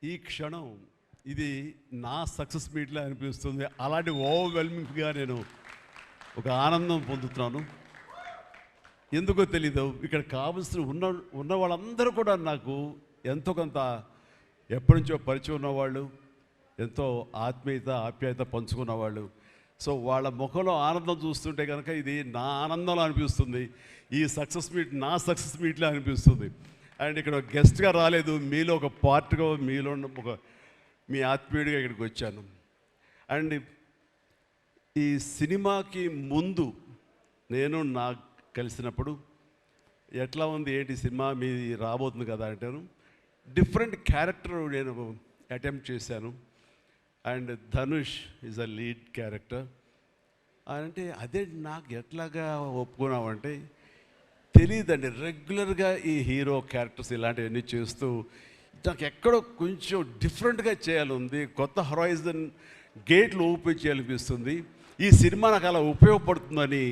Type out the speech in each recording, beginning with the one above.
ఈ క్షణం ఇది నా సక్సెస్ మీట్లా అనిపిస్తుంది. అలాంటి ఓవర్వెల్మింగ్గా నేను ఒక ఆనందం పొందుతున్నాను. ఎందుకో తెలీదు, ఇక్కడ కావలసిన ఉన్న వాళ్ళందరూ కూడా నాకు ఎంతో కొంత ఎప్పటి నుంచో పరిచయం ఉన్నవాళ్ళు, ఎంతో ఆప్యాయత పంచుకున్నవాళ్ళు. సో వాళ్ళ ముఖంలో ఆనందం చూస్తుంటే కనుక ఇది నా ఆనందంలో అనిపిస్తుంది. ఈ సక్సెస్ మీట్ నా సక్సెస్ మీట్లా అనిపిస్తుంది. అండ్ ఇక్కడ గెస్ట్గా రాలేదు, మీలో ఒక పార్ట్గా, మీలో ఒక మీ ఆత్మీయుడిగా ఇక్కడికి వచ్చాను. అండ్ ఈ సినిమాకి ముందు నేను నాకు కలిసినప్పుడు ఎట్లా ఉంది ఏంటి సినిమా మీ రాబోతుంది కదా అంటాను. డిఫరెంట్ క్యారెక్టర్ నేను అటెంప్ట్ చేశాను. And Dhanush is a lead character. అంటే అదే నాకు ఎట్లాగా ఒప్పుకున్నామంటే తెలియదండి. రెగ్యులర్గా ఈ హీరో క్యారెక్టర్స్ ఇలాంటివన్నీ చేస్తూ నాకు ఎక్కడో కొంచెం డిఫరెంట్గా చేయాలి, కొత్త హొరైజన్ గేట్లు ఓపెన్ చేయాలనిపిస్తుంది. ఈ సినిమా నాకు అలా ఉపయోగపడుతుందని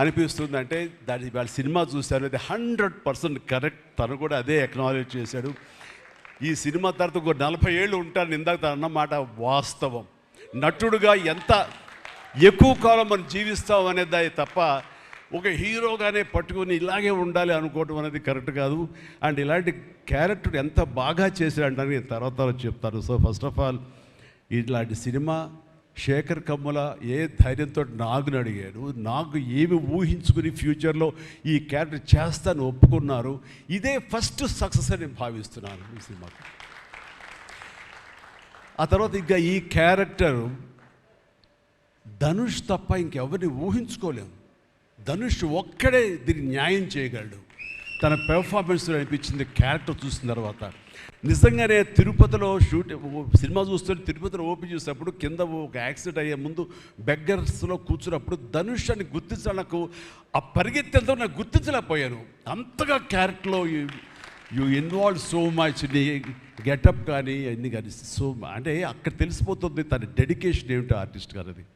అనిపిస్తుంది. అంటే దాని వాళ్ళ సినిమా చూశాను, అది 100% కరెక్ట్. తను కూడా అదే అక్నాలెడ్జ్ చేశాడు. ఈ సినిమా తర్వాత ఒక 40 ఏళ్ళు ఉంటాను ఇందాక తను అన్నమాట వాస్తవం. నటుడుగా ఎంత ఎక్కువ కాలం మనం జీవిస్తాం అనేది తప్ప ఒక హీరోగానే పట్టుకొని ఇలాగే ఉండాలి అనుకోవడం అనేది కరెక్ట్ కాదు. అండ్ ఇలాంటి క్యారెక్టర్ ఎంత బాగా చేశాడంటే నేను తర్వాత చెప్తాను. సో ఫస్ట్ ఆఫ్ ఆల్ ఇలాంటి సినిమా శేఖర్ కమ్ముల ఏ ధైర్యంతో నాగుని అడిగాడు, నాకు ఏమి ఊహించుకుని ఫ్యూచర్లో ఈ క్యారెక్టర్ చేస్తాను ఒప్పుకున్నారు. ఇదే ఫస్ట్ సక్సెస్ అని నేను భావిస్తున్నాను ఈ సినిమాకి. ఆ తర్వాత ఇంకా ఈ క్యారెక్టర్ ధనుష్ తప్ప ఇంకెవరిని ఊహించుకోలేము. ధనుష్ ఒక్కడే దీన్ని న్యాయం చేయగలడు. తన పెర్ఫార్మెన్స్లో అనిపించింది క్యారెక్టర్ చూసిన తర్వాత. నిజంగానే తిరుపతిలో సినిమా చూస్తుంటే తిరుపతిలో ఓపెన్ చేసినప్పుడు కింద ఒక యాక్సిడెంట్ అయ్యే ముందు బెగ్గర్స్లో కూర్చున్నప్పుడు ధనుష్ అని గుర్తించడానికి ఆ పరిగెత్తేంతో నాకు గుర్తించలేకపోయాను. అంతగా క్యారెక్టర్లో యూ ఇన్వాల్వ్ సో మచ్. నీ గెటప్ కానీ అన్నీ కానీ అంటే అక్కడ తెలిసిపోతుంది తన డెడికేషన్ ఏమిటో ఆర్టిస్ట్ గారిది.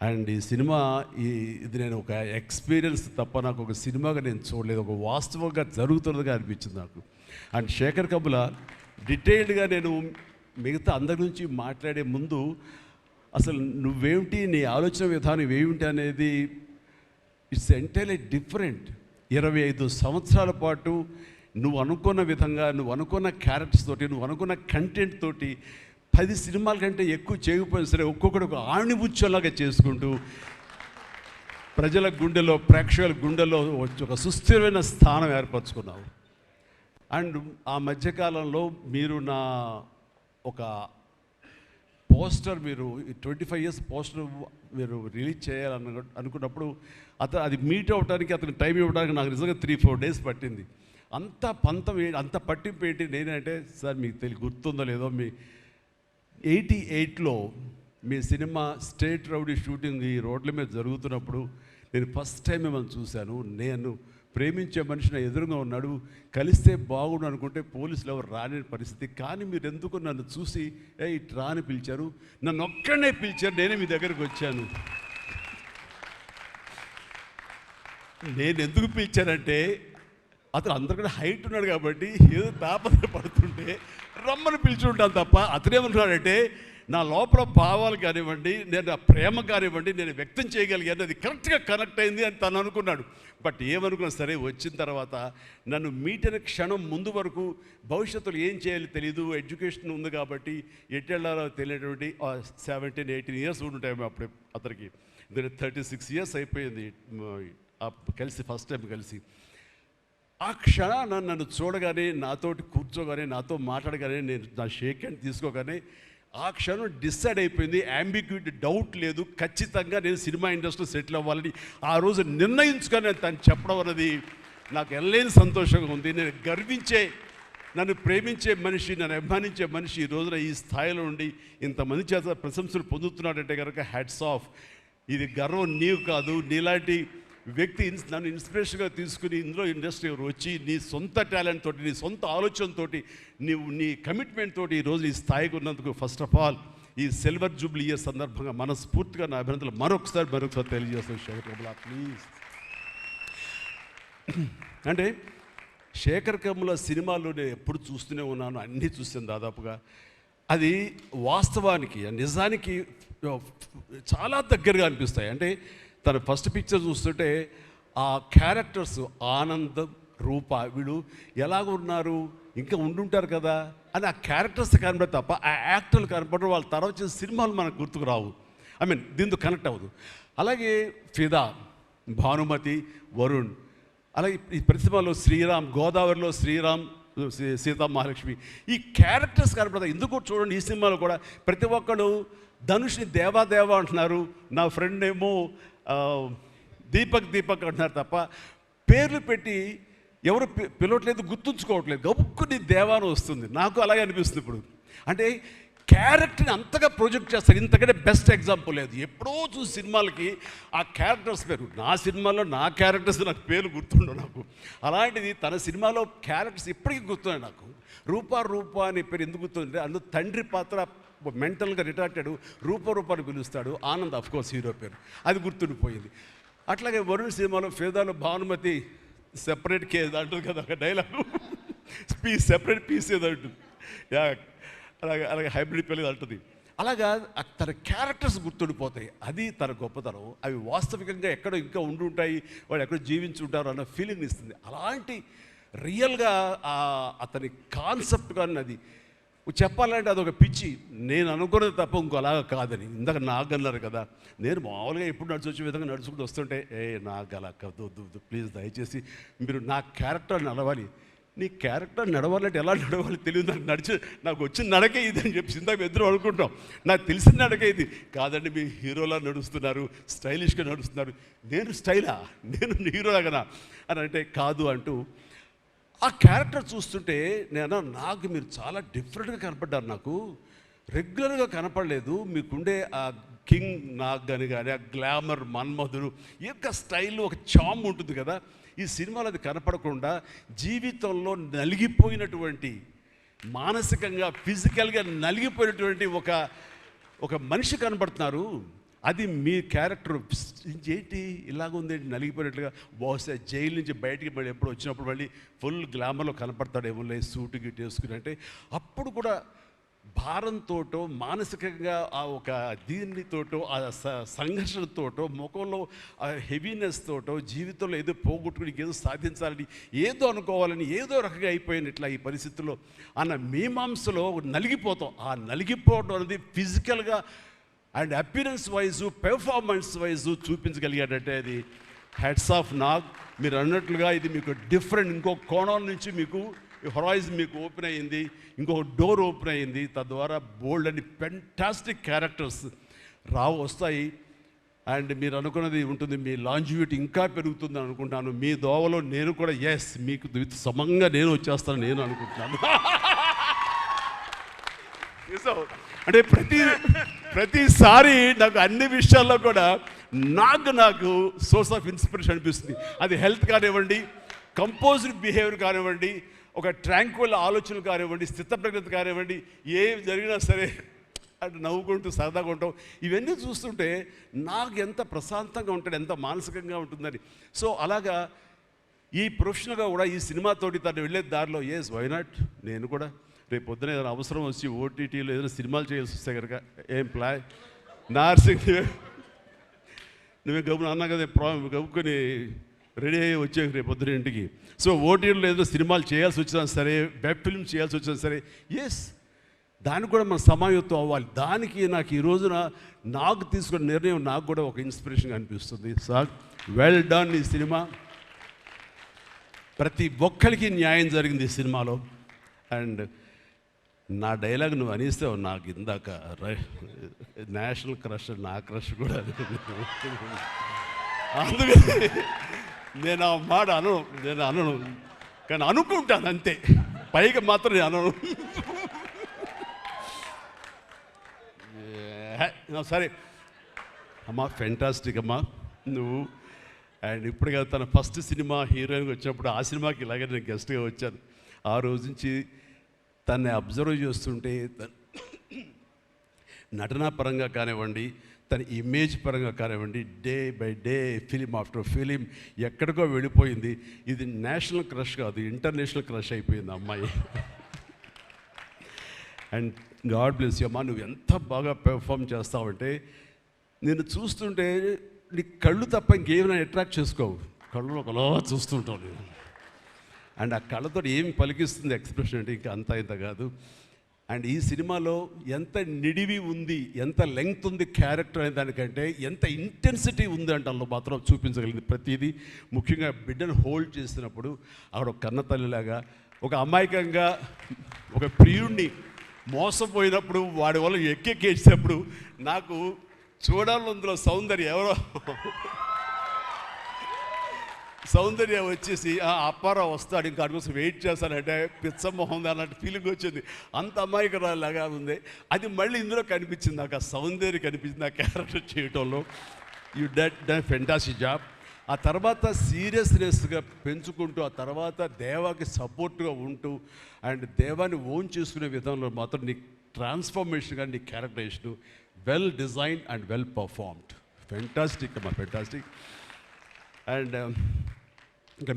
అండ్ ఈ సినిమా ఇది నేను ఒక ఎక్స్పీరియన్స్ తప్ప నాకు ఒక సినిమాగా నేను చూడలేదు, ఒక వాస్తవంగా జరుగుతున్నదిగా అనిపించింది నాకు. అండ్ శేఖర్ కమ్ముల డీటెయిల్డ్గా నేను మిగతా అందరి నుంచి మాట్లాడే ముందు అసలు నువ్వేమిటి, నీ ఆలోచన విధానం ఏమిటి అనేది ఇట్స్ ఎంటైర్లీ డిఫరెంట్. 25 సంవత్సరాల పాటు నువ్వు అనుకున్న విధంగా, నువ్వు అనుకున్న క్యారెక్టర్స్ తోటి, నువ్వు అనుకున్న కంటెంట్ తోటి 10 సినిమాల కంటే ఎక్కువ చేయకపోయినా సరే ఒక్కొక్కటి ఒక ఆణిముత్యంలాగా చేసుకుంటూ ప్రజల గుండెలో, ప్రేక్షకుల గుండెలో ఒక సుస్థిరమైన స్థానం ఏర్పరచుకున్నావు. అండ్ ఆ మధ్యకాలంలో మీరు నా ఒక పోస్టర్, మీరు 25 years పోస్టర్ మీరు రిలీజ్ చేయాలని అనుకున్నప్పుడు అది మీట్ అవ్వడానికి, అతనికి టైం ఇవ్వడానికి నాకు నిజంగా 3-4 days పట్టింది. అంత పంతం అంత పట్టింపు ఏంటి నేనంటే, సార్ మీకు గుర్తుందో లేదో, మీ 88లో మీ సినిమా స్టేట్ రౌడీ షూటింగ్ ఈ రోడ్ల మీద జరుగుతున్నప్పుడు నేను ఫస్ట్ టైం మిమ్మల్ని చూశాను. నేను ప్రేమించే మనిషి నా ఎదురుగా ఉన్నాడు, కలిస్తే బాగుండు అనుకుంటే పోలీసులు ఎవరు రాని పరిస్థితి. కానీ మీరు ఎందుకు నన్ను చూసి ఇటు రాని పిలిచారు, నన్ను ఒక్కడనే పిలిచారు, నేనే మీ దగ్గరికి వచ్చాను. నేను ఎందుకు పిలిచానంటే అతను అందరికన్నా హైట్ ఉన్నాడు కాబట్టి ఏదో తాపత్రపడుతుంటే రమ్మని పిలిచుంటాను తప్ప అతనేమన్నాడంటే నా లోపల భావాలు కానివ్వండి, నేను నా ప్రేమ కానివ్వండి నేను వ్యక్తం చేయగలిగాను, అది కరెక్ట్గా కనెక్ట్ అయింది అని తను అనుకున్నాడు. బట్ ఏమనుకున్నా సరే వచ్చిన తర్వాత నన్ను మీట్ అయిన క్షణం ముందు వరకు భవిష్యత్తులో ఏం చేయాలో తెలీదు, ఎడ్యుకేషన్ ఉంది కాబట్టి ఎటు వెళ్ళాలో తెలియనటువంటి 17-18 years ఉంటాయి అప్పుడు అతనికి. 36 years అయిపోయింది కలిసి, ఫస్ట్ టైం కలిసి. ఆ క్షణాన నన్ను చూడగానే, నాతోటి కూర్చోగానే, నాతో మాట్లాడగానే, నేను నా షేక్ హ్యాండ్ తీసుకోగానే ఆ క్షణం డిసైడ్ అయిపోయింది. యాంబిగ్యూటీ, డౌట్ లేదు, ఖచ్చితంగా నేను సినిమా ఇండస్ట్రీలో సెటిల్ అవ్వాలని ఆ రోజు నిర్ణయించుకొని తను చెప్పడం అన్నది నాకు ఎనలేని సంతోషంగా ఉంది. నేను గర్వించే, నన్ను ప్రేమించే మనిషి, నన్ను అభిమానించే మనిషి ఈ రోజున ఈ స్థాయిలో ఉండి ఇంతమంది చేత ప్రశంసలు పొందుతున్నాడంటే కనుక హ్యాట్స్ ఆఫ్. ఇది గర్వం నీవు కాదు, నీలాంటి వ్యక్తి నన్ను ఇన్స్పిరేషన్గా తీసుకుని ఇందులో ఇండస్ట్రీ వచ్చి నీ సొంత టాలెంట్ తోటి, నీ సొంత ఆలోచనతో, నీ కమిట్మెంట్ తోటి ఈరోజు ఈ స్థాయికి ఉన్నందుకు ఫస్ట్ ఆఫ్ ఆల్ ఈ సిల్వర్ జూబ్లీ ఇయర్ సందర్భంగా మనస్ఫూర్తిగా నా అభినందనలు మరొకసారి తెలియజేస్తాను శేఖర్ కమ్ముల. ప్లీజ్. అంటే శేఖర్ కమ్ముల సినిమాలు నేను ఎప్పుడు చూస్తూనే ఉన్నాను, అన్నీ చూసాను దాదాపుగా. అది వాస్తవానికి నిజానికి చాలా దగ్గరగా అనిపిస్తాయి. అంటే తన ఫస్ట్ పిక్చర్ చూస్తుంటే ఆ క్యారెక్టర్స్ ఆనందం, రూప వీళ్ళు ఎలాగ ఉన్నారు, ఇంకా ఉండుంటారు కదా అని ఆ క్యారెక్టర్స్ కనబడి తప్ప ఆ యాక్టర్లు కనపడరు. వాళ్ళ తర్వాత చేసిన సినిమాలు మనకు గుర్తుకు రావు. దీంతో కనెక్ట్ అవ్వదు. అలాగే ఫిదా, భానుమతి, వరుణ్, అలాగే ఈ ప్రతిమలో శ్రీరామ్, గోదావరిలో శ్రీరామ్, సీతా మహాలక్ష్మి, ఈ క్యారెక్టర్స్ కనపడతాయి. ఎందుకో చూడండి, ఈ సినిమాలో కూడా ప్రతి ఒక్కడు ధనుష్ని దేవా అంటున్నారు, నా ఫ్రెండ్ ఏమో దీపక్ అంటున్నారు తప్ప పేర్లు పెట్టి ఎవరు పిలవట్లేదు, గుర్తుంచుకోవట్లేదు. గబుక్కుని దేవాను వస్తుంది. నాకు అలాగే అనిపిస్తుంది ఇప్పుడు. అంటే క్యారెక్టర్ని అంతగా ప్రొజెక్ట్ చేస్తారు. ఇంతకంటే బెస్ట్ ఎగ్జాంపుల్ లేదు. ఎప్పుడో చూసి సినిమాలకి ఆ క్యారెక్టర్స్ పేరు, నా సినిమాలో నా క్యారెక్టర్స్ నాకు పేరు గుర్తుండవు నాకు. అలాంటిది తన సినిమాలో క్యారెక్టర్స్ ఇప్పటికీ గుర్తున్నాయి నాకు. రూప అనే పేరు ఎందుకు గుర్తుందంటే అందులో తండ్రి పాత్ర మెంటల్గా రిటార్టెడ్ రూపాన్ని పిలుస్తాడు. ఆనంద్ అఫ్కోర్స్ హీరో పేరు, అది గుర్తుండిపోయింది. అట్లాగే వరుణ్ సినిమాలో ఫిదాలో భానుమతి సెపరేట్ కేజ్ అంటుంది కదా ఒక డైలాగ్, సెపరేట్ పీస్ ఏదో అంటుంది. అలాగే హైబ్రిడ్ పెళ్ళి అంటుంది. అలాగా తన క్యారెక్టర్స్ గుర్తుండిపోతాయి. అది తన గొప్పతనం. అవి వాస్తవికంగా ఎక్కడో ఇంకా ఉండుంటాయి, వాళ్ళు ఎక్కడో జీవించుంటారు అన్న ఫీలింగ్ ఇస్తుంది. అలాంటి రియల్గా అతని కాన్సెప్ట్ కానీ అది చెప్పాలంటే అదొక పిచ్చి. నేను అనుకున్నది తప్ప ఇంకోలాగా కాదని. ఇందాక నాకు అన్నారు కదా, నేను మామూలుగా ఎప్పుడు వచ్చే విధంగా నడుచుకుంటూ వస్తుంటే నాకు అలా వద్దు ప్లీజ్, దయచేసి మీరు నా క్యారెక్టర్ నడవాలి. నీ క్యారెక్టర్ నడవాలంటే ఎలా నడవాలి తెలియదు నాకు. నాకు వచ్చిన నడకే ఇది అని చెప్పి ఇందాక ఇద్దరు అనుకుంటాం. నాకు తెలిసిన నడకే ఇది కాదండి, మీ హీరోలా నడుస్తున్నారు, స్టైలిష్గా నడుస్తున్నారు. నేను స్టైలా, నేను హీరోలాగనా అని అంటే కాదు అంటూ ఆ క్యారెక్టర్ చూస్తుంటే నాకు మీరు చాలా డిఫరెంట్గా కనపడ్డారు. నాకు రెగ్యులర్గా కనపడలేదు. మీకుండే ఆ కింగ్ నాగ్ అని కానీ ఆ గ్లామర్ మన్మధుడు యొక్క స్టైల్ ఒక చామ్ ఉంటుంది కదా, ఈ సినిమాలో అది కనపడకుండా జీవితంలో నలిగిపోయినటువంటి, మానసికంగా ఫిజికల్గా నలిగిపోయినటువంటి ఒక మనిషి కనపడుతున్నారు. అది మీ క్యారెక్టర్. ఏంటి ఇలాగుందేంటి నలిగిపోయినట్లుగా, బహుశా జైలు నుంచి బయటికి మళ్ళీ ఎప్పుడు వచ్చినప్పుడు మళ్ళీ ఫుల్ గ్లామర్లో కనపడతాడేమో సూటు గిట్ వేసుకుని. అంటే అప్పుడు కూడా భారంతోటో మానసికంగా ఆ ఒక దీనితోటో ఆ సంఘర్షణతోటో ముఖంలో ఆ హెవీనెస్ తోటో జీవితంలో ఏదో పోగొట్టుకుని ఏదో సాధించాలని ఏదో అనుకోవాలని ఏదో రకంగా అయిపోయినట్లా ఈ పరిస్థితుల్లో అన్న మీమాంసలో నలిగిపోతాం. ఆ నలిగిపోవడం అనేది ఫిజికల్గా and appearance wise performance wise చూపించగలిగాడంటే అది హెడ్స్ ఆఫ్ నాగ్. మీరు అన్నట్లుగా ఇది మీకు డిఫరెంట్, ఇంకో కోణం నుంచి మీకు హొరైజన్ మీకు ఓపెన్ అయ్యింది, ఇంకొక డోర్ ఓపెన్ అయ్యింది. తద్వారా బోల్డ్ అని ఫెంటాస్టిక్ క్యారెక్టర్స్ వస్తాయి. అండ్ మీరు అనుకున్నది ఉంటుంది, మీ లాంజివిటీ ఇంకా పెరుగుతుందని అనుకుంటున్నాను. మీ దోవలో నేను కూడా మీకు సమంగా నేను వచ్చేస్తాను నేను అనుకుంటున్నాను. అంటే ప్రతిసారి నాకు అన్ని విషయాల్లో కూడా నాకు సోర్స్ ఆఫ్ ఇన్స్పిరేషన్ అనిపిస్తుంది. అది హెల్త్ కానివ్వండి, కంపోజ్డ్ బిహేవియర్ కానివ్వండి, ఒక ట్రాంక్విల్ ఆలోచనలు కానివ్వండి, స్థితప్రజ్ఞత కానివ్వండి, ఏం జరిగినా సరే అటు నవ్వుకుంటూ సరదాగా ఉంటాం. ఇవన్నీ చూస్తుంటే నాకు ఎంత ప్రశాంతంగా ఉంటాడు, ఎంత మానసికంగా ఉంటుందని. సో అలాగా ఈ ప్రొఫెషనల్గా కూడా ఈ సినిమాతోటి తను వెళ్ళే దారిలో వై నాట్ నేను కూడా రేపు పొద్దున ఏదైనా అవసరం వచ్చి ఓటీటీలో ఏదైనా సినిమాలు చేయాల్సి వస్తే కనుక ఏం ప్లాన్ నార్సింగ్ నువ్వే గబుని అన్నా కదా, గబుకొని రెడీ అయ్యి వచ్చే రేపు పొద్దున ఇంటికి. సో ఓటీటీలో ఏదో సినిమాలు చేయాల్సి వచ్చినా సరే, వెబ్ ఫిల్మ్ చేయాల్సి వచ్చినా సరే, దానికి కూడా మనం సమాయత్తం అవ్వాలి. దానికి నాకు ఈ రోజున నాకు తీసుకున్న నిర్ణయం నాకు కూడా ఒక ఇన్స్పిరేషన్గా అనిపిస్తుంది. Sir well done. ఈ సినిమా ప్రతి ఒక్కరికి న్యాయం జరిగింది ఈ సినిమాలో. అండ్ నా డైలాగ్ నువ్వు అనేస్తావు నాకు ఇందాక, నేషనల్ క్రష్, నా క్రష్ కూడా. అందుకని నేను ఆ మాట అనను కానీ అనుకుంటాను అంతే, పైగా మాత్రం నేను అనను. సరే అమ్మా, ఫెంటాస్టిక్ అమ్మా నువ్వు. అండ్ ఇప్పుడు కదా తన ఫస్ట్ సినిమా హీరోయిన్గా వచ్చినప్పుడు ఆ సినిమాకి ఇలాగే నేను గెస్ట్గా వచ్చాను. ఆ రోజు నుంచి తన్ని అబ్జర్వ్ చేస్తుంటే నటనా పరంగా కానివ్వండి, తన ఇమేజ్ పరంగా కానివ్వండి, day by day film after film ఎక్కడికో వెళ్ళిపోయింది. ఇది నేషనల్ క్రష్ కాదు, ఇంటర్నేషనల్ క్రష్ అయిపోయింది అమ్మాయి. అండ్ గాడ్ బ్లెస్ యూ అమ్మా, నువ్వు ఎంత బాగా పెర్ఫామ్ చేస్తావంటే నేను చూస్తుంటే నీ కళ్ళు తప్ప ఇంకేమైనా అట్రాక్ట్ చేసుకోవు, కళ్ళు ఒకలా చూస్తుంటావు నేను. అండ్ ఆ కళ్ళతో ఏం పలికిస్తుంది ఎక్స్ప్రెషన్ అంటే ఇంకా అంత ఇంత కాదు. అండ్ ఈ సినిమాలో ఎంత నిడివి ఉంది, ఎంత లెంగ్త్ ఉంది క్యారెక్టర్ అనే దానికంటే ఎంత ఇంటెన్సిటీ ఉంది అంటే అందులో మాత్రం చూపించగలిగింది ప్రతిదీ. ముఖ్యంగా బిడ్డను హోల్డ్ చేసినప్పుడు అక్కడ ఒక కన్నతల్లిలాగా, ఒక అమాయకంగా ఒక ప్రియుణ్ణి మోసపోయినప్పుడు వాడి వల్ల ఎక్కేసినప్పుడు నాకు చూడాలి అందులో సౌందర్య వచ్చేసి అప్పారావు వస్తాడు ఇంకా అటు కోసం వెయిట్ చేస్తానంటే పిచ్చమొహం అన్నట్టు ఫీలింగ్ వచ్చింది. అంత అమాయకురాలాగా ఉంది. అది మళ్ళీ ఇందులో కనిపించింది నాకు, ఆ సౌందర్య కనిపించింది ఆ క్యారెక్టర్ చేయటంలో. You done fantastic job. ఆ తర్వాత సీరియస్నెస్గా పెంచుకుంటూ, ఆ తర్వాత దేవాకి సపోర్ట్గా ఉంటూ అండ్ దేవాన్ని ఓన్ చేసుకునే విధంలో మాత్రం నీ ట్రాన్స్ఫర్మేషన్ కానీ నీ characterization well design and well performed. Fantastic అమ్మా, ఫెంటాస్టిక్. అండ్ ఇంకా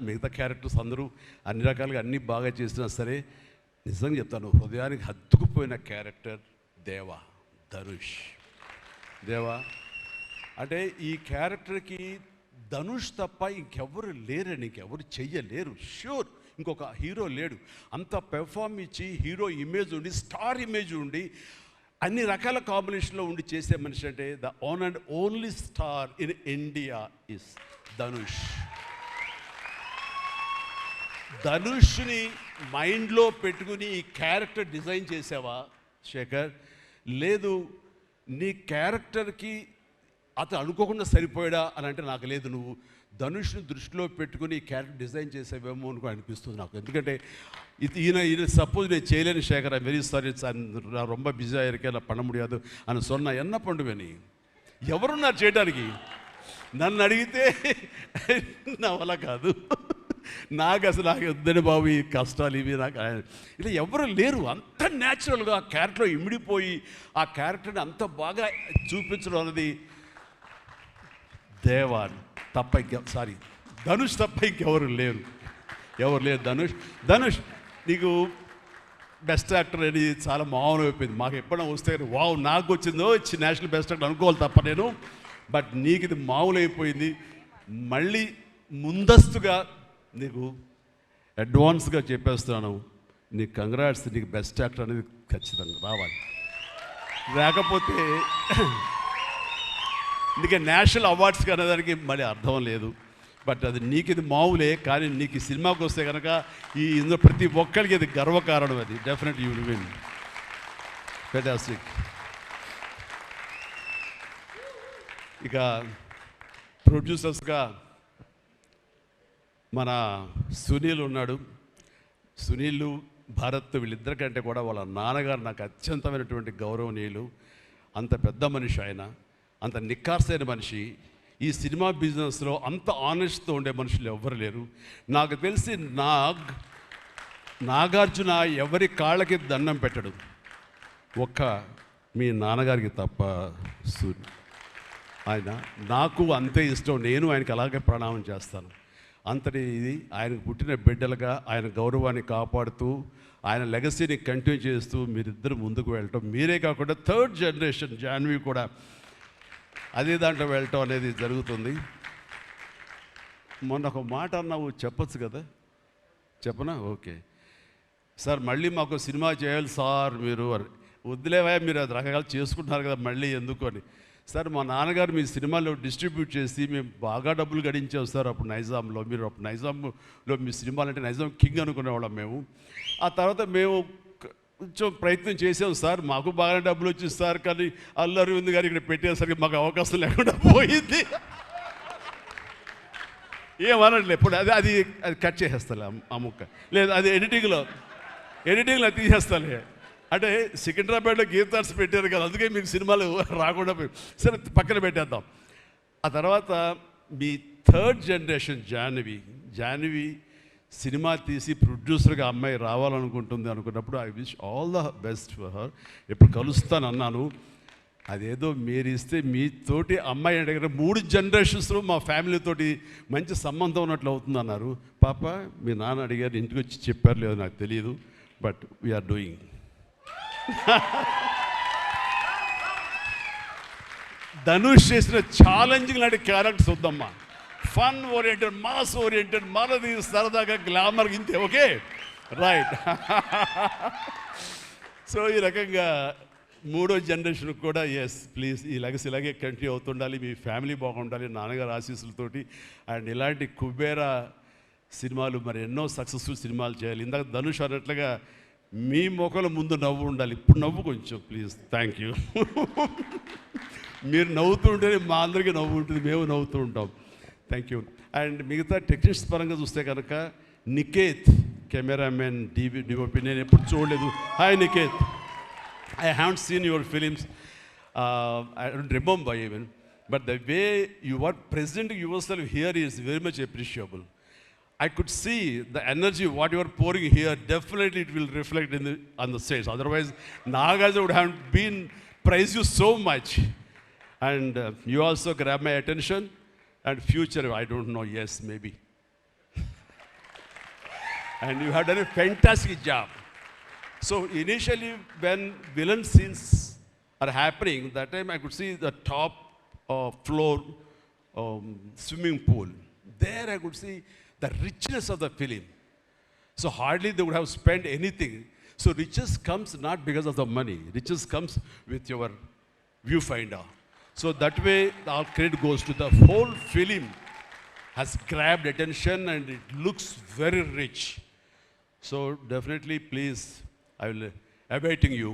మిగతా క్యారెక్టర్స్ అందరూ అన్ని రకాలుగా అన్నీ బాగా చేసినా సరే నిజంగా చెప్తాను, హృదయానికి హత్తుకుపోయిన క్యారెక్టర్ ధనుష్. అంటే ఈ క్యారెక్టర్కి ధనుష్ తప్ప ఇంకెవరు లేరని, ఇంకెవరు చెయ్యలేరు. ష్యూర్ ఇంకొక హీరో లేడు. అంత పెర్ఫార్మ్ ఇచ్చి హీరో ఇమేజ్ ఉండి, స్టార్ ఇమేజ్ ఉండి, అన్ని రకాల కాంబినేషన్లో ఉండి చేసే మనిషి అంటే the one and only star in India is Dhanush. ధనుష్ని మైండ్లో పెట్టుకుని ఈ క్యారెక్టర్ డిజైన్ చేసావా శేఖర్? లేదు, నీ క్యారెక్టర్కి అతను అనుకోకుండా సరిపోయాడా అని అంటే నాకు లేదు. నువ్వు ధనుష్ని దృష్టిలో పెట్టుకుని ఈ క్యారెక్టర్ డిజైన్ చేసేవేమో అనుకో అనిపిస్తుంది నాకు. ఎందుకంటే ఈయన సపోజ్ నేను చేయలేని శేఖర్, ఐ వెరీ సారీ, நான் ரொம்ப பிஸியாக இருக்கேன், நான் பண்ண முடியாது అని சொன்னா என்ன பண்ணுவேని? ఎవరున్నారు చేయడానికి? నన్ను అడిగితే నా వల్ల కాదు, నాకు వద్దని బాబు ఈ కష్టాలు ఇవి నాకు ఇలా ఎవరు లేరు. అంత న్యాచురల్గా ఆ క్యారెక్టర్లో ఇమిడిపోయి ఆ క్యారెక్టర్ని అంత బాగా చూపించడం అనేది ధనుష్ తప్ప ఇంకెవరు లేరు. ధనుష్ నీకు బెస్ట్ యాక్టర్ అని చాలా మామూలు అయిపోయింది. మాకు ఎప్పుడైనా వస్తే వావ్ నాకు వచ్చిందో నేషనల్ బెస్ట్ యాక్టర్ అనుకోవాలి తప్ప నేను. బట్ నీకు ఇది మామూలు అయిపోయింది. మళ్ళీ ముందస్తుగా నీకు అడ్వాన్స్గా చెప్పేస్తున్నాను, నీకు కంగ్రాట్స్. నీకు బెస్ట్ యాక్టర్ అనేది ఖచ్చితంగా రావాలి. లేకపోతే అందుకే నేషనల్ అవార్డ్స్కి అనేదానికి మళ్ళీ అర్థం లేదు. బట్ అది నీకు ఇది మామూలే, కానీ నీకు ఈ సినిమాకి వస్తే కనుక ఇందులో ప్రతి ఒక్కరికి ఇది గర్వకారణం. అది definite you will win. Fantastic. ఇక ప్రొడ్యూసర్స్గా మన సునీల్ ఉన్నాడు. సునీల్, భారత్ వీళ్ళిద్దరికంటే కూడా వాళ్ళ నాన్నగారు నాకు అత్యంతమైనటువంటి గౌరవనీయులు. అంత పెద్ద మనిషి ఆయన, అంత నిక్కార్సైన మనిషి. ఈ సినిమా బిజినెస్లో అంత ఆనెస్ట్తో ఉండే మనుషులు ఎవ్వరు లేరు నాకు తెలిసి. నాగార్జున ఎవరి కాళ్ళకి దండం పెట్టడు, ఒక్క మీ నాన్నగారికి తప్ప. ఆయన నాకు అంతే ఇష్టం, నేను ఆయనకి అలాగే ప్రణామం చేస్తాను. అంతటి ఇది ఆయనకు పుట్టిన బిడ్డలుగా ఆయన గౌరవాన్ని కాపాడుతూ ఆయన లెగసీని కంటిన్యూ చేస్తూ మీరిద్దరు ముందుకు వెళ్ళటం, మీరే కాకుండా థర్డ్ జనరేషన్ జాన్వి కూడా అదే దాంట్లో వెళ్ళటం అనేది జరుగుతుంది. మొన్న ఒక మాట అన్నావు, చెప్పచ్చు కదా? చెప్పనా? ఓకే సార్, మళ్ళీ మాకు సినిమా చేయాలి సార్. మీరు వద్దులేవా, మీరు అది రకరకాలు చేసుకుంటున్నారు కదా, మళ్ళీ ఎందుకు అని. సార్, మా నాన్నగారు మీ సినిమాలో డిస్ట్రిబ్యూట్ చేసి మేము బాగా డబ్బులు గడించాం సార్ అప్పుడు నైజాంలో. మీరు అప్పుడు నైజాంలో మీ సినిమాలు అంటే నైజాం కింగ్ అనుకునేవాళ్ళం మేము. ఆ తర్వాత మేము కొంచెం ప్రయత్నం చేసాం సార్, మాకు బాగా డబ్బులు వచ్చింది సార్, కానీ అల్లు అరవింద్ గారు ఇక్కడ పెట్టేసరికి మాకు అవకాశం లేకుండా పోయింది. ఏమనట్లే ఇప్పుడు అది అది అది కట్ చేసేస్తాలే ఆ ముక్క, లేదు అది ఎడిటింగ్లో తీసేస్తాలే. అంటే సికింద్రాబాద్లో గీతార్స్ పెట్టారు కదా, అందుకే మీకు సినిమాలు రాకుండా పోయి సరే పక్కన పెట్టేద్దాం. ఆ తర్వాత మీ థర్డ్ జనరేషన్ జాహ్నవి సినిమా తీసి ప్రొడ్యూసర్గా అమ్మాయి రావాలనుకుంటుంది అనుకున్నప్పుడు I wish all the best for her. ఎప్పుడు కలుస్తాను అన్నాను. అదేదో మీరు ఇస్తే మీతోటి అమ్మాయి అడిగిన 3 జనరేషన్స్లో మా ఫ్యామిలీతోటి మంచి సంబంధం ఉన్నట్లు అవుతుంది అన్నారు. పాప మీ నాన్న అడిగారు, ఇంటికి వచ్చి చెప్పారు లేదో నాకు తెలియదు, బట్ వీఆర్ డూయింగ్. ధనుష్ చేసిన ఛాలెంజింగ్ లాంటి క్యారెక్టర్స్ వద్దమ్మా. ఫన్ ఓరియంటెడ్, మాస్ ఓరియంటెడ్, మనది సరదాగా గ్లామర్ ఇంతే. Okay, right. సో ఈ రకంగా 3వ జనరేషన్ కూడా ఎస్ ప్లీజ్ ఈ లెగసీ ఇలాగే కంటిన్యూ అవుతుండాలి, మీ ఫ్యామిలీ బాగుండాలి నాన్నగారు ఆశీస్సులతోటి. అండ్ ఇలాంటి కుబేరా సినిమాలు మరి ఎన్నో సక్సెస్ఫుల్ సినిమాలు చేయాలి. ఇందాక ధనుష్ అన్నట్లుగా మీ మొక్కల ముందు నవ్వు ఉండాలి. ఇప్పుడు నవ్వు కొంచెం ప్లీజ్. Thank you. మీరు నవ్వుతూ ఉంటేనే మా అందరికీ నవ్వు ఉంటుంది, మేము నవ్వుతూ ఉంటాం. Thank you. అండ్ మిగతా టెక్నీషియన్స్ పరంగా చూస్తే కనుక నికేత్ కెమెరామెన్, డిఓపి నేను ఎప్పుడు చూడలేదు. Hi Niketh, I haven't seen your films. I don't remember even. But the way you are presenting yourself here is very much appreciable. I could see the energy, what you are pouring here, definitely it will reflect on the stage. Otherwise, Nagarjuna would have been praised you so much. And you also grab my attention. And future, I don't know, yes, maybe. And you have done a fantastic job. So initially when villain scenes are happening, that time I could see the top floor swimming pool. There I could see the richness of the film. So hardly they would have spent anything. So riches comes not because of the money. Riches comes with your viewfinder. So that way our credit goes to the whole film has grabbed attention and it looks very rich. So definitely please, I will awaiting you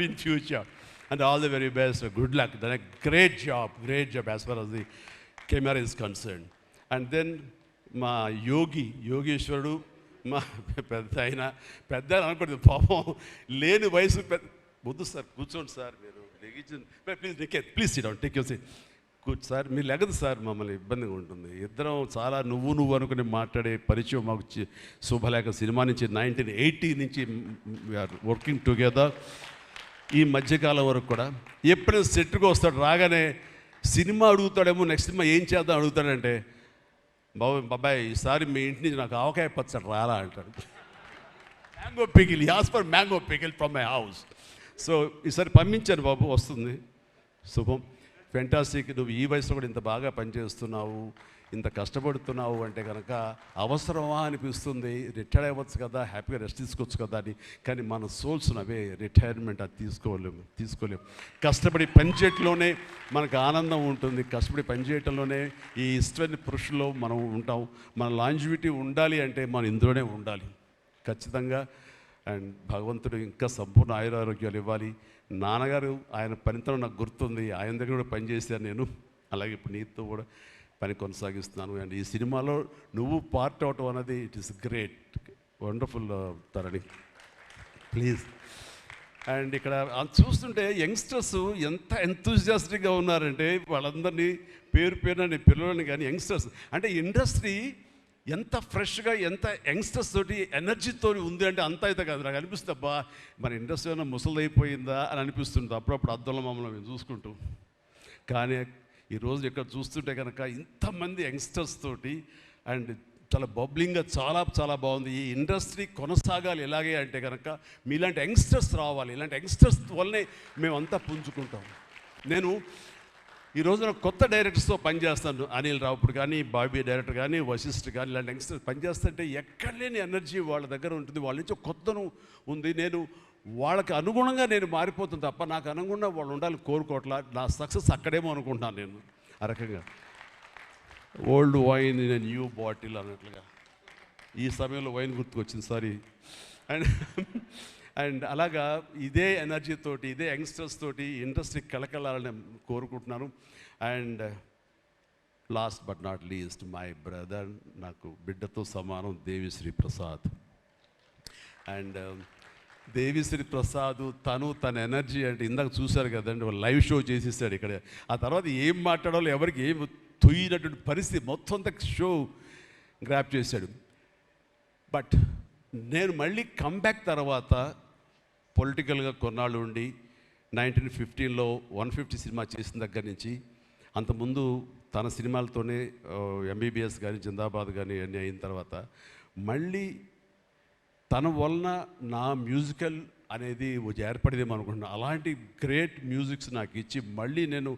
in future, and all the very best. Good luck. Done a great job as far as the camera is concerned. And then మా యోగేశ్వరుడు మా పెద్ద అనుకోండి పాపం లేని వయసు వద్దు sir కూర్చోండి sir మీరు please sit down take your seat కూర్చో సార్ మీరు లెగదు సార్ మమ్మల్ని ఇబ్బందిగా ఉంటుంది ఇద్దరం చాలా నువ్వు అనుకుని మాట్లాడే పరిచయం మాకు శుభలేఖ సినిమా నుంచి 1980 నుంచి వీఆర్ వర్కింగ్ టుగెదర్ ఈ మధ్యకాలం వరకు కూడా ఎప్పుడైనా సెట్కి వస్తాడు రాగానే సినిమా అడుగుతాడేమో నెక్స్ట్ సినిమా ఏం చేద్దాం అడుగుతాడంటే బాబాయ్ ఈసారి మీ ఇంటి నుంచి నాకు ఆవకాయ పచ్చడి రాలా అంటాడు mango pickle as for mango pickle from my house so ఈసారి పంపించాను బాబు వస్తుంది శుభం ఫెంటాస్టిక్ నువ్వు ఈ వయసులో కూడా ఇంత బాగా పనిచేస్తున్నావు ఇంత కష్టపడుతున్నావు అంటే కనుక అవసరమా అనిపిస్తుంది రిటైర్ అవ్వచ్చు కదా హ్యాపీగా రెస్ట్ తీసుకోవచ్చు కదా అని కానీ మన సోల్స్ అవే రిటైర్మెంట్ అది తీసుకోలేము కష్టపడి పనిచేయటంలోనే మనకు ఆనందం ఉంటుంది కష్టపడి పనిచేయటంలోనే ఈ ఇష్టమైన పురుషుల్లో మనం ఉంటాం మన లాంజివిటీ ఉండాలి అంటే మనం ఇందులోనే ఉండాలి ఖచ్చితంగా అండ్ భగవంతుడు ఇంకా సంపూర్ణ ఆయురారోగ్యాలు ఇవ్వాలి నాన్నగారు ఆయన పనితనం నాకు గుర్తుంది ఆయన దగ్గర కూడా పనిచేశాను నేను అలాగే ఇప్పుడు నీతో కూడా పని కొనసాగిస్తున్నాను అండ్ ఈ సినిమాలో నువ్వు పార్ట్ అవటం అనేది it is great wonderful Tharani please and ఇక్కడ చూస్తుంటే యంగ్స్టర్స్ ఎంత ఎంతూజియాస్టిక్గా ఉన్నారంటే వాళ్ళందరినీ పేరున నేను పిల్లలని కానీ యంగ్స్టర్స్ అంటే ఇండస్ట్రీ ఎంత ఫ్రెష్గా ఎంత యంగ్స్టర్స్ తోటి ఎనర్జీతో ఉంది అంటే అంత అయితే కాదు నాకు అనిపిస్తుంది అబ్బా మన ఇండస్ట్రీ ఏమైనా ముసలిదైపోయిందా అని అనిపిస్తుంది అప్పుడప్పుడు అద్దంలో మమ్మల్ని మేము చూసుకుంటూ కానీ ఈరోజు ఇక్కడ చూస్తుంటే కనుక ఇంతమంది యంగ్స్టర్స్ తోటి అండ్ చాలా బబ్లింగ్గా చాలా బాగుంది ఈ ఇండస్ట్రీ కొనసాగాలి ఎలాగే అంటే కనుక మీలాంటి యంగ్స్టర్స్ రావాలి ఇలాంటి యంగ్స్టర్స్ వల్లనే మేమంతా పుంజుకుంటాం నేను ఈ రోజున కొత్త డైరెక్టర్స్తో పనిచేస్తాను అనిల్ రావుపూడి కానీ బాబీ డైరెక్టర్ కానీ వశిష్ఠ్ కానీ ఇలాంటి యంగ్స్టర్స్ పనిచేస్తుంటే ఎక్కడ లేని ఎనర్జీ వాళ్ళ దగ్గర ఉంటుంది వాళ్ళ నుంచి కొత్తను ఉంది నేను వాళ్ళకి అనుగుణంగా నేను మారిపోతుంది తప్ప నాకు అనుగుణంగా వాళ్ళు ఉండాలి కోరుకోవట్లా నా సక్సెస్ అక్కడేమో అనుకుంటున్నాను నేను ఆ రకంగా old wine in a new bottle అన్నట్లుగా ఈ సమయంలో వైన్ గుర్తుకొచ్చింది సారీ అండ్ అలాగా ఇదే ఎనర్జీతోటి ఇదే యంగ్స్టర్స్ తోటి ఇండస్ట్రీ కలకలాలని కోరుకుంటున్నాను and last but not least my brother నాకు బిడ్డతో సమానం దేవిశ్రీ ప్రసాద్ అండ్ దేవిశ్రీ ప్రసాద్ తన ఎనర్జీ అంటే ఇందాక చూశారు కదండి లైవ్ షో చేసేసాడు ఇక్కడ ఆ తర్వాత ఏం మాట్లాడాలో ఎవరికి ఏం తుయ్యినటువంటి పరిస్థితి మొత్తం అంతా షో గ్రాప్ చేశాడు బట్ నేను మళ్ళీ కమ్బ్యాక్ తర్వాత పొలిటికల్గా కొన్నాళ్ళు ఉండి 1915లో 150 సినిమా చేసిన దగ్గర నుంచి అంతకుముందు తన సినిమాలతోనే ఎంబీబీఎస్ కానీ జిందాబాద్ కానీ అన్నీ అయిన తర్వాత మళ్ళీ తన వలన నా మ్యూజికల్ అనేది ఏర్పడేదేమో అనుకుంటున్నాను. అలాంటి గ్రేట్ మ్యూజిక్స్ నాకు ఇచ్చి మళ్ళీ నేను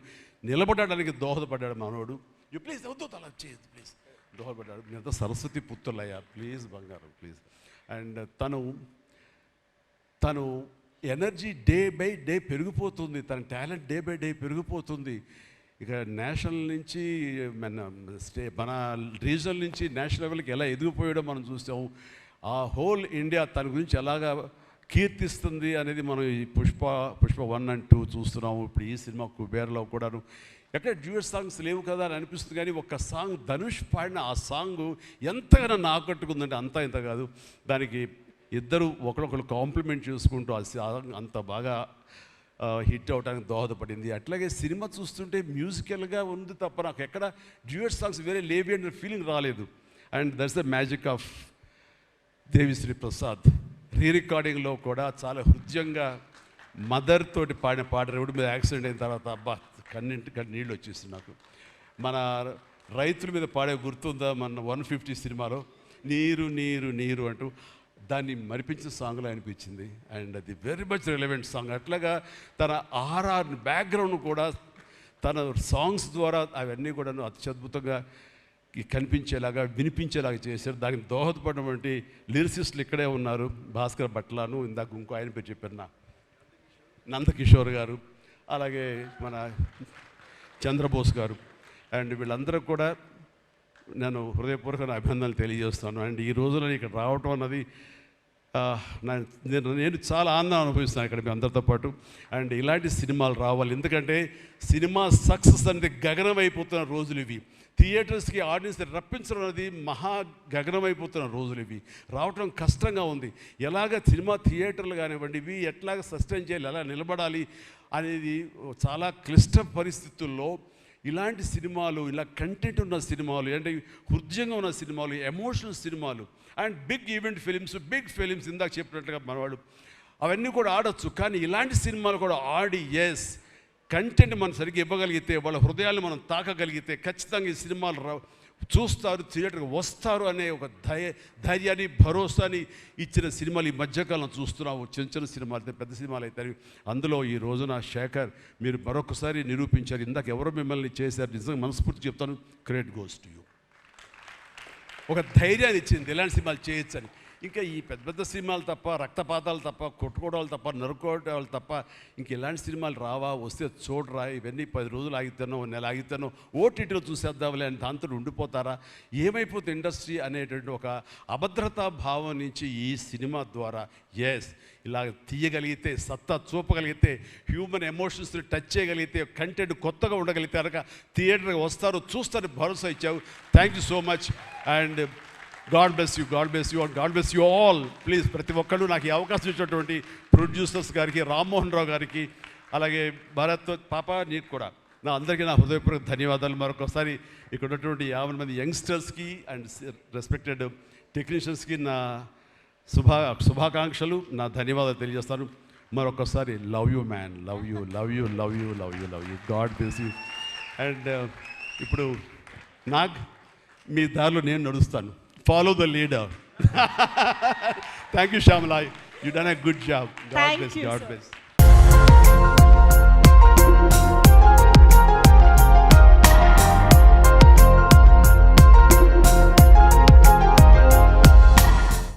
నిలబడడానికి దోహదపడ్డాడు మనోడు. యూ ప్లీజ్ వద్దు అలా చేయదు ప్లీజ్ దోహదపడ్డాడు. మీరంతా సరస్వతి పుత్రులయ్యా ప్లీజ్ బంగారం ప్లీజ్. అండ్ తను ఎనర్జీ డే బై డే పెరిగిపోతుంది, తన టాలెంట్ డే బై డే పెరిగిపోతుంది. ఇక నేషనల్ నుంచి మన రీజనల్ నుంచి నేషనల్ లెవెల్కి ఎలా ఎదిగిపోయాడో మనం చూసాం. ఆ హోల్ ఇండియా తన గురించి ఎలాగా కీర్తిస్తుంది అనేది మనం ఈ పుష్ప 1 and 2 చూస్తున్నాము. ఇప్పుడు ఈ సినిమా కుబేర్లో కూడాను ఎక్కడ డ్యూయట్ సాంగ్స్ లేవు కదా అని అనిపిస్తుంది, కానీ ఒక్క సాంగ్ ధనుష్ పాడిన ఆ సాంగ్ ఎంతగానో ఆకట్టుకుందంటే అంతా ఇంత కాదు. దానికి ఇద్దరు ఒకరొకరు కాంప్లిమెంట్ చేసుకుంటూ ఆ సాంగ్ అంత బాగా హిట్ అవడానికి దోహదపడింది. అట్లాగే సినిమా చూస్తుంటే మ్యూజికల్గా ఉంది తప్ప నాకు ఎక్కడ డ్యూయట్ సాంగ్స్ వేరే లేవి అనే ఫీలింగ్ రాలేదు. And that's the magic of Devi Sri Prasad. రికార్డింగ్లో కూడా చాలా హృదయంగా మదర్ తోటి పాడిన పాట రోడ్డు మీద యాక్సిడెంట్ అయిన తర్వాత అబ్బా కన్నింటికి నీళ్ళు వచ్చేసింది నాకు. మన రైతుల మీద పాడే గుర్తుందా మన 150 సినిమాలో నీరు నీరు నీరు అంటూ దాన్ని మరిపించిన సాంగ్లో అనిపించింది. అండ్ అది వెరీ మచ్ రిలవెంట్ సాంగ్. అట్లాగా తన బ్యాక్గ్రౌండ్ కూడా తన సాంగ్స్ ద్వారా అవన్నీ కూడా అత్యద్భుతంగా కనిపించేలాగా వినిపించేలాగా చేశారు. దానికి దోహదపడినటువంటి లిరిసిస్టులు ఇక్కడే ఉన్నారు. భాస్కర్ భట్లాను, ఇందాక ఇంకో ఆయన పేరు చెప్పారు నందకిషోర్ గారు, అలాగే మన చంద్రబోస్ గారు. అండ్ వీళ్ళందరూ కూడా నేను హృదయపూర్వక అభినందనలు తెలియజేస్తాను. అండ్ ఈ రోజున ఇక్కడ రావటం అన్నది నేను చాలా ఆనందం అనుభవిస్తాను ఇక్కడ మీ అందరితో పాటు. అండ్ ఇలాంటి సినిమాలు రావాలి, ఎందుకంటే సినిమా సక్సెస్ అనేది గగనమైపోతున్న రోజులు ఇవి. థియేటర్స్కి ఆడియన్స్ రప్పించడం అనేది మహా గగనమైపోతున్న రోజులు ఇవి. రావటం కష్టంగా ఉంది. ఎలాగ సినిమా థియేటర్లు కానివ్వండి ఇవి ఎట్లాగ సస్టైన్ చేయాలి, ఎలా నిలబడాలి అనేది చాలా క్లిష్ట పరిస్థితుల్లో ఇలాంటి సినిమాలు, ఇలా కంటెంట్ ఉన్న సినిమాలు, అంటే హృదయంగా ఉన్న సినిమాలు, ఎమోషనల్ సినిమాలు and big event films, big films ఇందాక చెప్పినట్టుగా మనవాడు అవన్నీ కూడా ఆడొచ్చు. కానీ ఇలాంటి సినిమాలు కూడా ఆడి ఎస్ కంటెంట్ మనం సరిగ్గా ఇవ్వగలిగితే, వాళ్ళ హృదయాన్ని మనం తాకగలిగితే ఖచ్చితంగా ఈ సినిమాలు చూస్తారు, థియేటర్కి వస్తారు అనే ఒక ధైర్యాన్ని భరోసాని ఇచ్చిన సినిమాలు ఈ మధ్యకాలం చూస్తున్నాము. చిన్న చిన్న సినిమాలు అయితే పెద్ద సినిమాలు అయితే అందులో ఈ రోజున శేఖర్ మీరు మరొకసారి నిరూపించారు. ఇందాక ఎవరో మిమ్మల్ని చేశారు, నిజంగా మనస్ఫూర్తి చెప్తాను, క్రెడిట్ గోస్ టు యూ. ఒక ధైర్యాన్ని ఇచ్చింది ఇలాంటి సినిమాలు చేయొచ్చని. ఇంకా ఈ పెద్ద పెద్ద సినిమాలు తప్ప, రక్తపాతాలు తప్ప, కొట్టుకోవడాలు తప్ప, నరుకోవడాలు తప్ప ఇంక ఇలాంటి సినిమాలు రావా, వస్తే చూడరా, ఇవన్నీ 10 రోజులు ఆగితేనో నెల ఆగితేనో ఓటీటీలో చూసేద్దాంలే అని దాంతో ఉండిపోతారా, ఏమైపోతే ఇండస్ట్రీ అనేటువంటి ఒక అభద్రతా భావం నుంచి ఈ సినిమా ద్వారా ఎస్ ఇలా తీయగలిగితే, సత్తా చూపగలిగితే, హ్యూమన్ ఎమోషన్స్ని టచ్ చేయగలిగితే, కంటెంట్ కొత్తగా ఉండగలిగితే కనుక థియేటర్కి వస్తారు, చూస్తారు భరోసా ఇచ్చావు. Thank you so much. And God bless you, god bless you, and God bless you all. Please ప్రతి ఒక్కళ్ళు నాకు ఈ అవకాశం ఇచ్చినటువంటి ప్రొడ్యూసర్స్ గారికి, రామ్మోహన్ రావు గారికి, అలాగే భారత్ పాప నీకు కూడా అందరికీ నా హృదయపూర్వక ధన్యవాదాలు. మరొకసారి ఇక్కడ ఉన్నటువంటి 50 మంది యంగ్స్టర్స్కి అండ్ రెస్పెక్టెడ్ టెక్నీషియన్స్కి నా శుభాకాంక్షలు, నా ధన్యవాదాలు తెలియజేస్తాను. మరొకసారి love you man, love you, love you, love you, love you, love you. God bless you. అండ్ ఇప్పుడు నాగ్ మీ దారిలో నేను నడుస్తాను. Follow the leader. Thank you Shyamala, you done a good job. God bless, god bless.